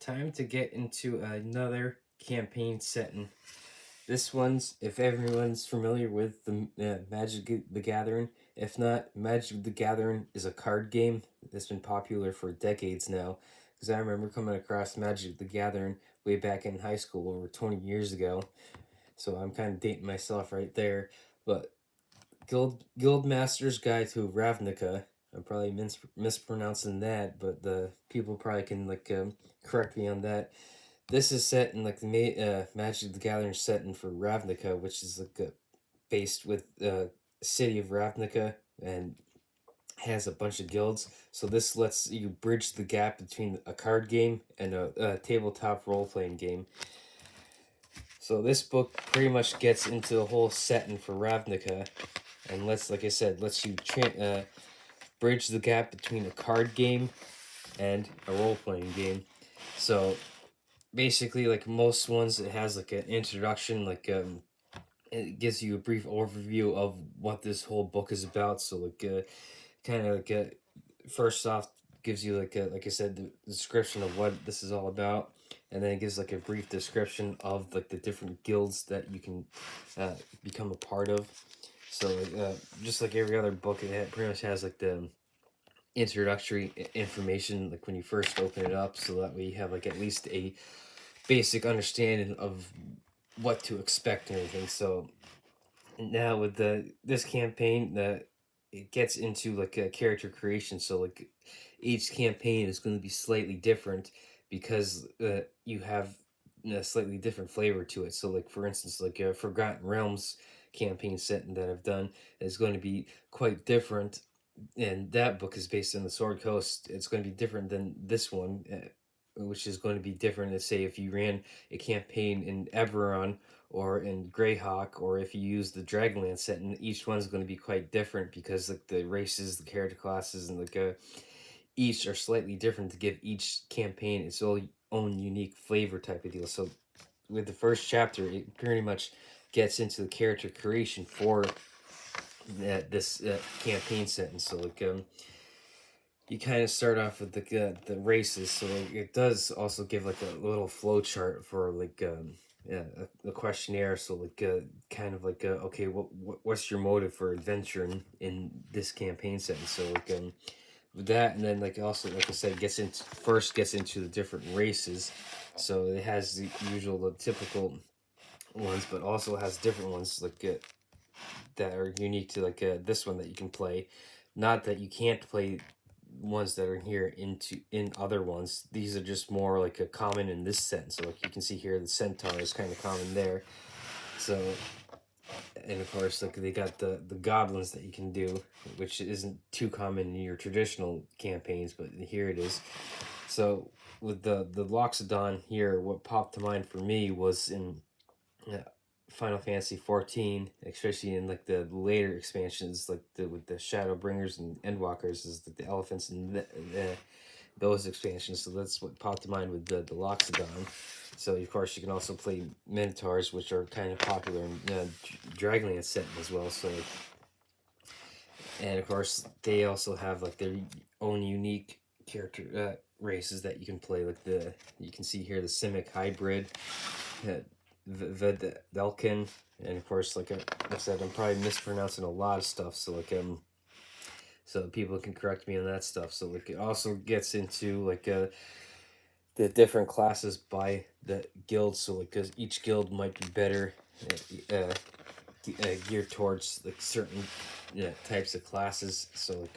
time to get into another campaign setting. This one's, if everyone's familiar with the the Gathering. If not, Magic the Gathering is a card game that's been popular for decades now. Because I remember coming across Magic the Gathering way back in high school over 20 years ago. So I'm kind of dating myself right there. But Guildmaster's Guide to Ravnica. I'm probably mispronouncing that, but the people probably can correct me on that. This is set in like the Magic the Gathering setting for Ravnica, which is based with city of Ravnica and has a bunch of guilds. So this lets you bridge the gap between a card game and a tabletop role playing game. So this book pretty much gets into the whole setting for Ravnica, and like I said, lets you bridge the gap between a card game and a role playing game. So basically, like most ones, it has like an introduction, it gives you a brief overview of what this whole book is about. So kind of first off gives you like I said, the description of what this is all about, and then it gives like a brief description of like the different guilds that you can become a part of. So just like every other book, pretty much has like the introductory information like when you first open it up, so that way you have like at least a basic understanding of what to expect and everything. So now with this campaign, it gets into like a character creation. So like each campaign is going to be slightly different because you have a slightly different flavor to it. So like for instance, like a Forgotten Realms campaign setting that I've done is going to be quite different, and that book is based on the Sword Coast. It's going to be different than this one, which is going to be different. Let's say if you ran a campaign in Eberron or in Greyhawk, or if you use the Dragonlance set, and each one's going to be quite different because like the races, the character classes, and each are slightly different to give each campaign its own unique flavor type of deal. So with the first chapter, it pretty much gets into the character creation for this campaign set, and so you kind of start off with the races. So like, it does also give like a little flow chart for yeah, a questionnaire. So kind of okay, what's your motive for adventuring in this campaign setting? So with that, and then like also like I said, gets into the different races. So it has the usual, the typical ones, but also has different ones that are unique to this one that you can play. Not that you can't play ones that are here in other ones. These are just more like a common in this set. So like you can see here, the centaur is kind of common there. So, and of course like they got the goblins that you can do, which isn't too common in your traditional campaigns, but here it is. So with the Loxodon here, what popped to mind for me was in Final Fantasy 14, especially in like the later expansions, like with the Shadowbringers and Endwalkers, is like the elephants and those expansions. So that's what popped to mind with the Loxodon. So of course you can also play Minotaurs, which are kind of popular in Dragonlance setting as well. So, and of course they also have like their own unique character races that you can play. Like you can see here the Simic hybrid. Vedelkin, and of course, like I said, I'm probably mispronouncing a lot of stuff, so so people can correct me on that stuff. So it also gets into the different classes by the guild. So because each guild might be better geared towards like certain types of classes. So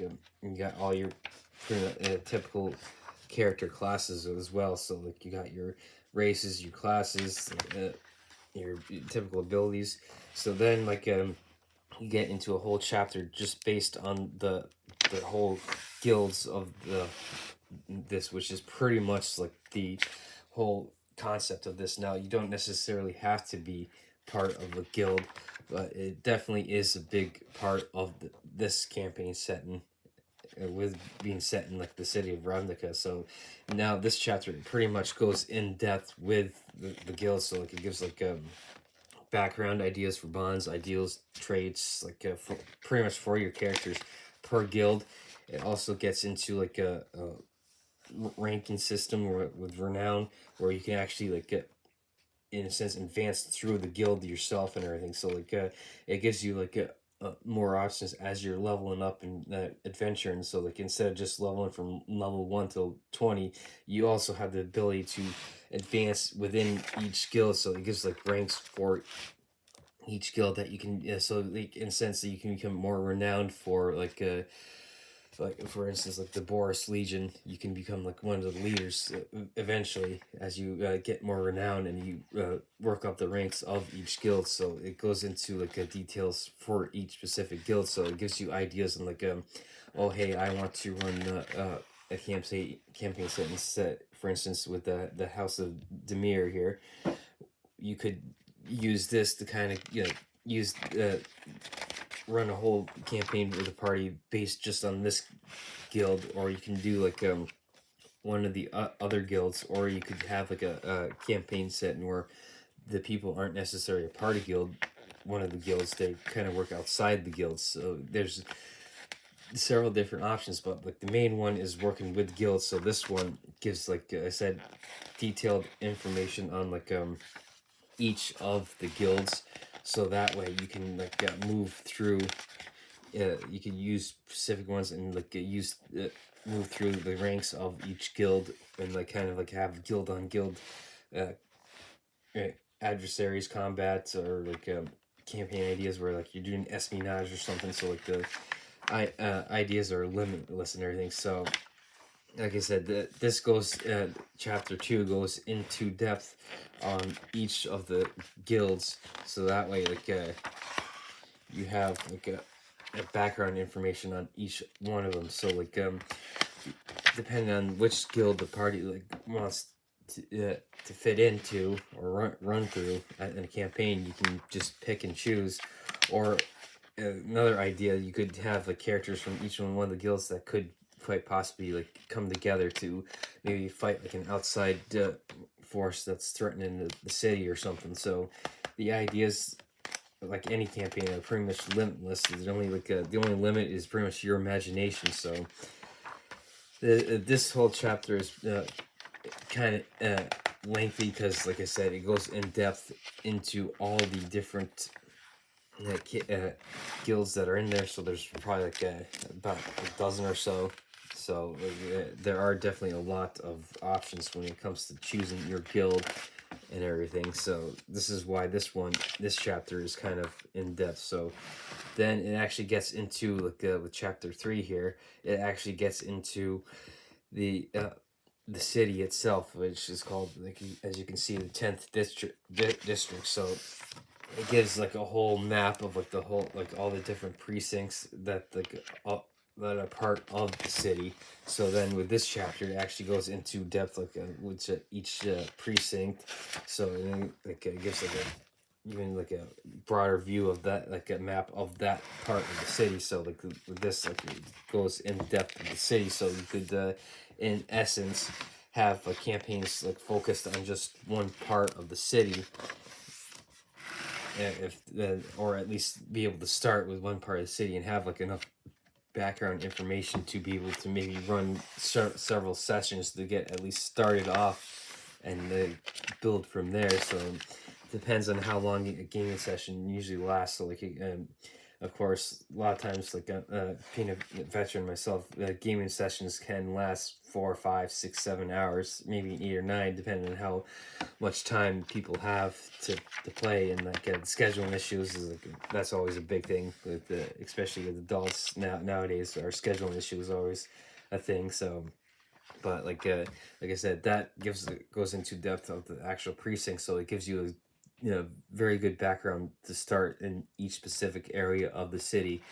you got all your typical character classes as well. So you got your races, your classes, your typical abilities. So then you get into a whole chapter just based on the whole guilds of this, which is pretty much like the whole concept of this. Now you don't necessarily have to be part of a guild, but it definitely is a big part of this campaign setting, with being set in like the city of Ravnica. So now this chapter pretty much goes in depth with the guild. So it gives background ideas for bonds, ideals, traits, pretty much for your characters per guild. It also gets into ranking system with renown, where you can actually like get, in a sense, advance through the guild yourself and everything. So like it gives you like more options as you're leveling up in that adventure. And so like instead of just leveling from level 1 to 20, you also have the ability to advance within each guild. So it gives like ranks for each guild that you can, so like in a sense that you can become more renowned for like for instance, like the Boris Legion, you can become like one of the leaders eventually as you get more renown and you work up the ranks of each guild. So it goes into like details for each specific guild. So it gives you ideas and like oh hey, I want to run a campaign set, for instance, with the House of Demir here. You could use this to kind of use run a whole campaign with a party based just on this guild, or you can do like one of the other guilds, or you could have like a campaign set where the people aren't necessarily a part of guild, one of the guilds, they kind of work outside the guilds. So there's several different options, but like the main one is working with guilds. So this one gives, like I said, detailed information on like each of the guilds, so that way you can like move through, you can use specific ones and like use move through the ranks of each guild, and like kind of like have guild on guild uh, adversaries combats, or like campaign ideas where like you're doing espionage or something. So like the ideas are limitless and everything. So like I said, this goes chapter 2 goes into depth on each of the guilds, so that way like you have like a background information on each one of them. So like depending on which guild the party like wants to fit into or run through in a campaign, you can just pick and choose. Or another idea, you could have like characters from each one of the guilds that could quite possibly like come together to maybe fight like an outside force that's threatening the city or something. So the ideas, like any campaign, are pretty much limitless. There's only like the only limit is pretty much your imagination. So this whole chapter is kind of lengthy because, like I said, it goes in depth into all the different guilds that are in there. So there's probably like about a dozen or so. So there are definitely a lot of options when it comes to choosing your guild and everything. So this is why this chapter is kind of in depth. So then it actually gets into like with chapter 3 here. It actually gets into the city itself, which is called, like, as you can see, the 10th district. So it gives like a whole map of like the whole, like all the different precincts that like that are part of the city. So then with this chapter, it actually goes into depth like with each precinct. So then like it gives like a even like a broader view of that, like a map of that part of the city. So like with this, like it goes in depth of the city. So you could in essence have campaigns like focused on just one part of the city, if or at least be able to start with one part of the city and have like enough background information to be able to maybe run several sessions to get at least started off and build from there. So it depends on how long a gaming session usually lasts. So like of course, a lot of times, like being a veteran myself, gaming sessions can last 4, 5, 6, 7 hours, maybe 8 or 9, depending on how much time people have to play. And like scheduling issues is like, that's always a big thing with especially with adults nowadays. Our scheduling issue is always a thing. So but like I said, that goes into depth of the actual precinct, so it gives you a very good background to start in each specific area of the city.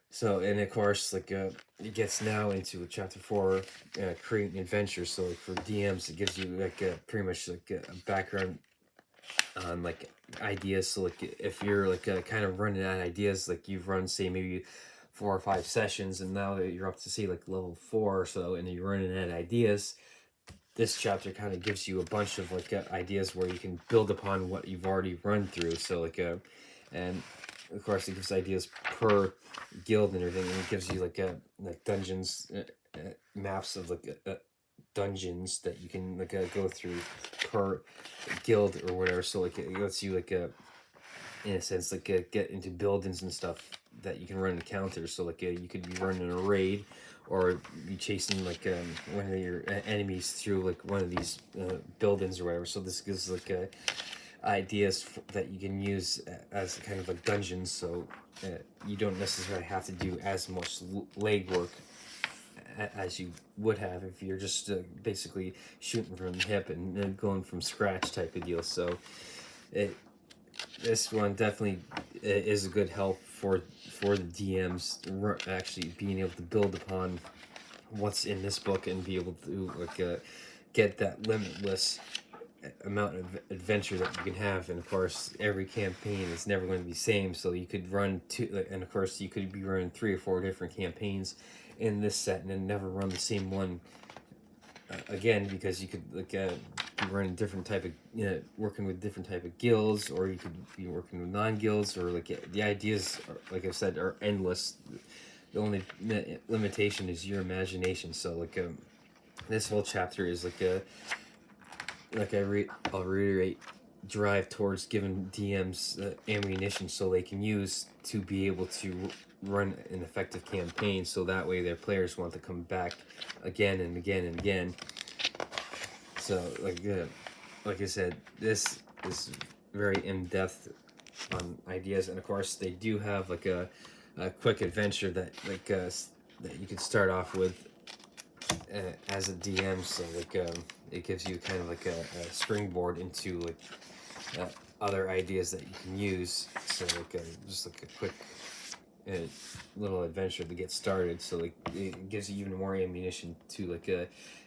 So, and of course, like it gets now into chapter 4, creating adventures. So like for DMs, it gives you like pretty much like a background on like ideas. So like if you're like kind of running out of ideas, like you've run, say, maybe 4 or 5 sessions, and now that you're up to, say, like level 4 or so, and you're running out of ideas, this chapter kind of gives you a bunch of like ideas where you can build upon what you've already run through. So like and of course it gives ideas per guild and everything, and it gives you like dungeons, maps of like dungeons that you can like go through per guild or whatever. So like it lets you like in a sense like get into buildings and stuff that you can run encounters. So like you could be running a raid or be chasing like one of your enemies through like one of these buildings or whatever. So this gives like ideas that you can use as kind of like dungeons. So you don't necessarily have to do as much legwork as you would have if you're just basically shooting from the hip and going from scratch type of deal. So it, this one definitely is a good help for the DMs actually being able to build upon what's in this book and be able to like get that limitless amount of adventure that you can have. And of course every campaign is never going to be the same, so you could run two, and of course you could be running 3 or 4 different campaigns in this set and then never run the same one again, because you could like be running different type of working with different type of guilds, or you could be working with non-guilds, or like the ideas are, like I said, are endless. The only limitation is your imagination. So like this whole chapter is like a I'll reiterate, drive towards giving DMs ammunition so they can use to be able to run an effective campaign, so that way their players want to come back again and again and again. So like I said, this is very in-depth on ideas, and of course they do have like a quick adventure that that you could start off with as a DM. So like it gives you kind of like a springboard into like other ideas that you can use. So like just like a quick little adventure to get started. So like it gives you even more ammunition to like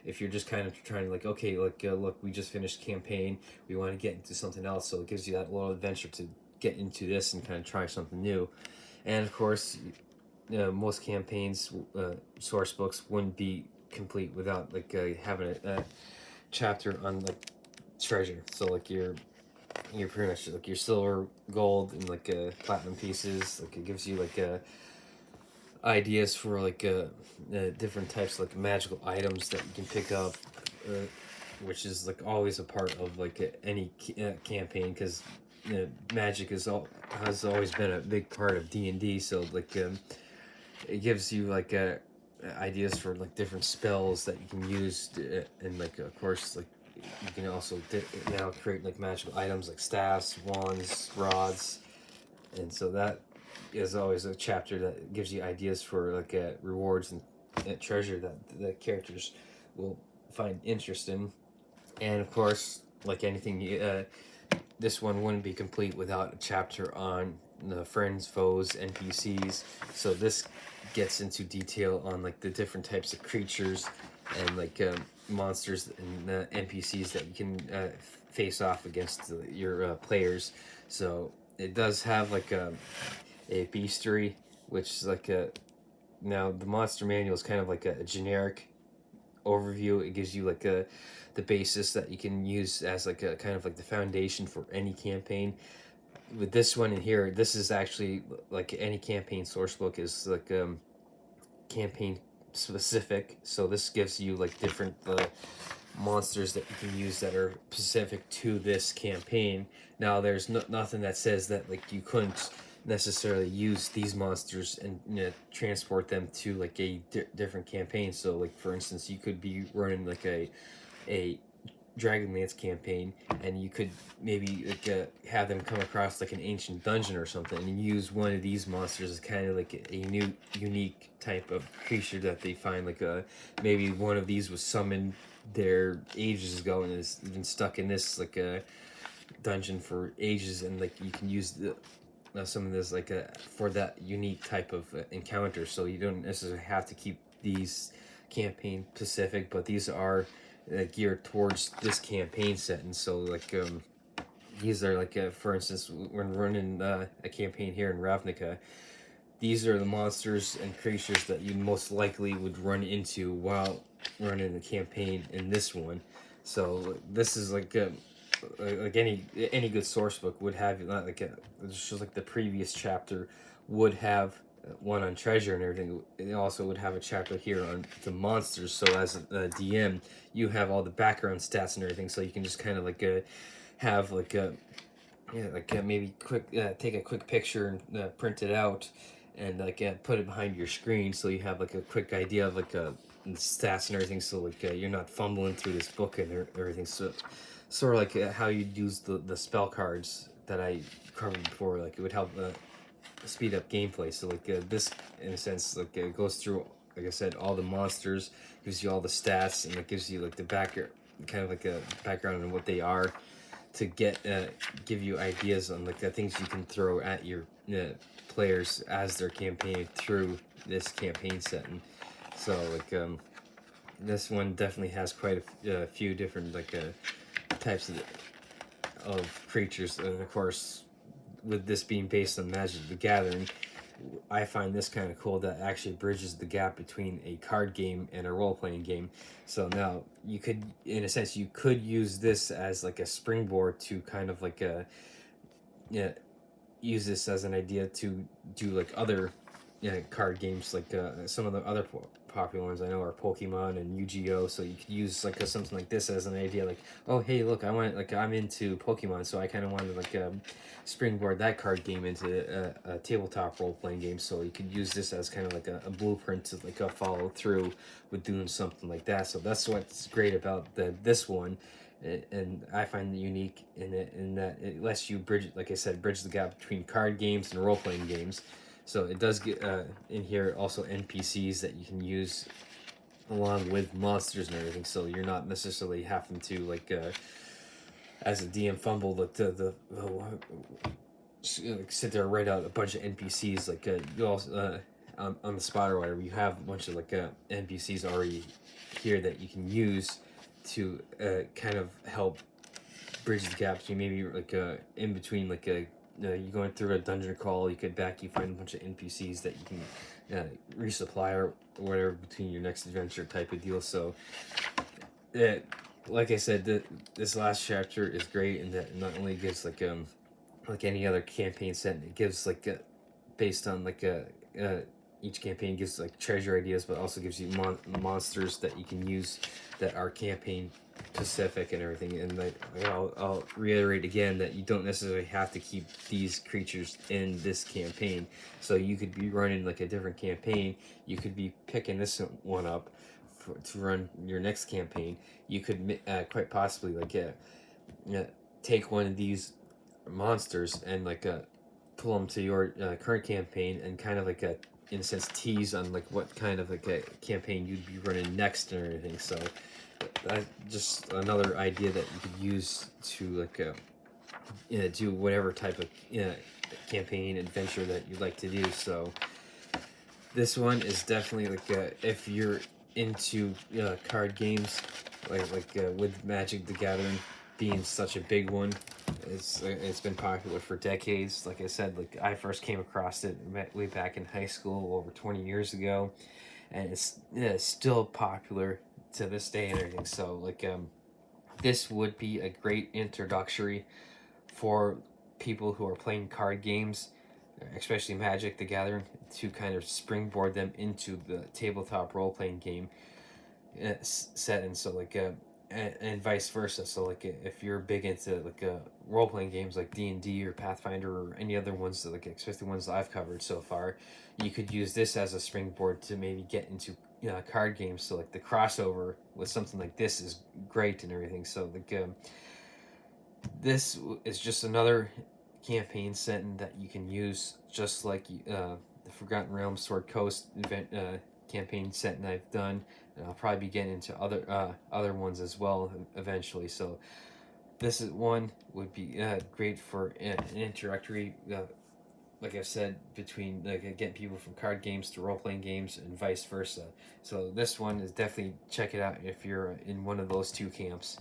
if you're just kind of trying to like, okay, like look, we just finished campaign, we want to get into something else. So it gives you that little adventure to get into this and kind of try something new. And of course most campaigns source books wouldn't be complete without like having a chapter on like treasure. So like you're pretty much like your silver, gold, and like platinum pieces. Like it gives you like ideas for like different types of like magical items that you can pick up, which is like always a part of like any campaign, because magic has always been a big part of D&D. So like it gives you like ideas for like different spells that you can use and like of course like you can also now create like magical items like staffs, wands, rods. And so that is always a chapter that gives you ideas for like rewards and treasure that the characters will find interest in. And of course, like anything, this one wouldn't be complete without a chapter on the friends, foes, NPCs. So this gets into detail on like the different types of creatures and like monsters and NPCs that you can face off against your players. So it does have like a bestiary, which is like a, now the monster manual is kind of like a generic overview. It gives you like the basis that you can use as like a kind of like the foundation for any campaign. With this one in here, this is actually like any campaign source book is like campaign specific. So this gives you like different monsters that you can use that are specific to this campaign. Now there's nothing that says that like you couldn't necessarily use these monsters and transport them to like a different campaign. So like for instance, you could be running like a Dragonlance campaign, and you could maybe like have them come across like an ancient dungeon or something, and use one of these monsters as kind of like a new unique type of creature that they find. Like maybe one of these was summoned there ages ago and has been stuck in this like a dungeon for ages, and like you can use the some of this like for that unique type of encounter. So you don't necessarily have to keep these campaign specific, but these are geared towards this campaign setting. So like these are like for instance, when running a campaign here in Ravnica, these are the monsters and creatures that you most likely would run into while running the campaign in this one. So this is like any good source book would have like just like the previous chapter would have one on treasure and everything. It also would have a chapter here on the monsters. So as a DM, you have all the background stats and everything. So you can just kind of like have like a yeah, like maybe quick take a quick picture and print it out, and like put it behind your screen so you have like a quick idea of like stats and everything. So like you're not fumbling through this book and everything. So sort of like how you'd use the spell cards that I covered before. Like it would help speed up gameplay. So like this, in a sense, like it goes through, like I said, all the monsters, gives you all the stats, and it gives you like the background, kind of like a background on what they are, to get give you ideas on like the things you can throw at your players as they're campaigning through this campaign setting. So like this one definitely has quite a few different like types of creatures, and of course with this being based on Magic the Gathering, I find this kind of cool that actually bridges the gap between a card game and a role playing game. So now you could, in a sense, you could use this as like a springboard to kind of like yeah, use this as an idea to do like other card games, like some of the other popular ones I know are Pokemon and Yu-Gi-Oh. So you could use like something like this as an idea, like, oh hey, look, I'm into Pokemon, so I kind of wanted like springboard that card game into a tabletop role playing game. So you could use this as kind of like a blueprint to like follow through with doing something like that. So that's what's great about this one. And I find it unique in that it lets you bridge, like I said, bridge the gap between card games and role playing games. So it does get in here also NPCs that you can use along with monsters and everything. So you're not necessarily having to like as a DM fumble like sit there and write out a bunch of NPCs. Like you also on the spot or whatever, you have a bunch of like NPCs already here that you can use to kind of help bridge the gap between maybe like in between like you going through a dungeon crawl, you could you find a bunch of NPCs that you can resupply or whatever between your next adventure type of deal. So it, like I said, this last chapter is great in that it not only gives like any other campaign set, it gives like based on like each campaign gives like treasure ideas, but also gives you monsters that you can use that are campaign specific and everything. And like I'll reiterate again that you don't necessarily have to keep these creatures in this campaign. So you could be running like a different campaign. You could be picking this one up to run your next campaign. You could quite possibly like take one of these monsters and like pull them to your current campaign and kind of like in a sense tease on like what kind of like a campaign you'd be running next and everything. So that's just another idea that you could use to like do whatever type of campaign adventure that you'd like to do. So this one is definitely like if you're into card games, with Magic the Gathering being such a big one, it's been popular for decades. Like I said, like I first came across it way back in high school over 20 years ago, and it's still popular to this day and everything. So like this would be a great introductory for people who are playing card games, especially Magic the Gathering, to kind of springboard them into the tabletop role playing game setting. So like and vice versa. So like if you're big into like role playing games like D&D or Pathfinder or any other ones that like especially the ones that I've covered so far, you could use this as a springboard to maybe get into card games. So like the crossover with something like this is great and everything. So like this is just another campaign setting that you can use, just like the Forgotten Realms Sword Coast event campaign setting I've done, and I'll probably be getting into other ones as well eventually. So this is one would be great for an introductory. Like I've said, between like getting people from card games to role playing games and vice versa. So this one is definitely check it out if you're in one of those two camps.